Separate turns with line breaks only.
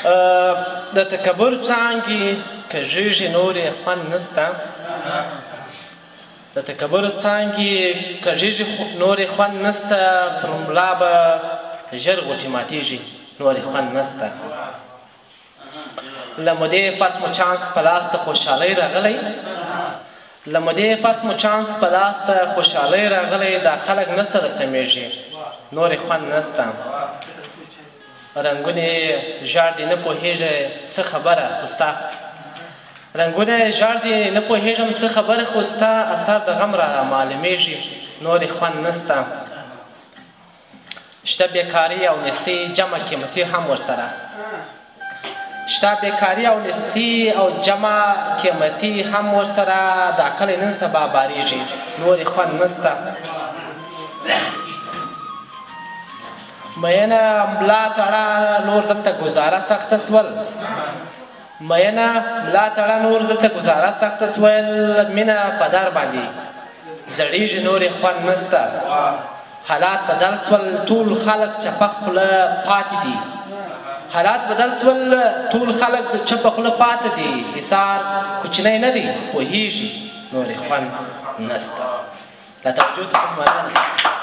د تکبر څانګې کږېږي نورې خوند نسته د تکبر څانګې کږېږي نورې خوند نسته پر ملا به ژر غوټې ماتېږي نورې خوند نسته له مودې پس مو چانس په لاس ته خوشحالۍ راغلی له مودې پس مو چانس په لاس ته خوشحالۍ راغلی دا خلک نه سره سمیږي نورې خوند نسته رنګونه ژاړ دي نه پوهېږي څه خبره خو ستا رنګونه ژاړ دي نه پوهېږم څه خبره خو ستا اثر د غم را معلومېږي نورې خوند نسته شته بېکاري او نستي جمع قیمتي هم ورسره شته بېکاري او نستي او جمع قیمتي هم ورسره دا کلی نن سبا بارېږي نورې خوند نسته مینه ملا تړه نور دلته ګزاره سخته سول مینه ملا تړه نور دلته ګزاره سخته سول مینه په در باندې زړېږي نورې خوند نسته حالات بدل سول ټول خلک چپه خوله پاتې دي حالات بدل سول ټول خلک چپه خوله پاتې دي حصار کوچنی نه دی پوهېږي نورې خوند نسته له توجه څخه مننه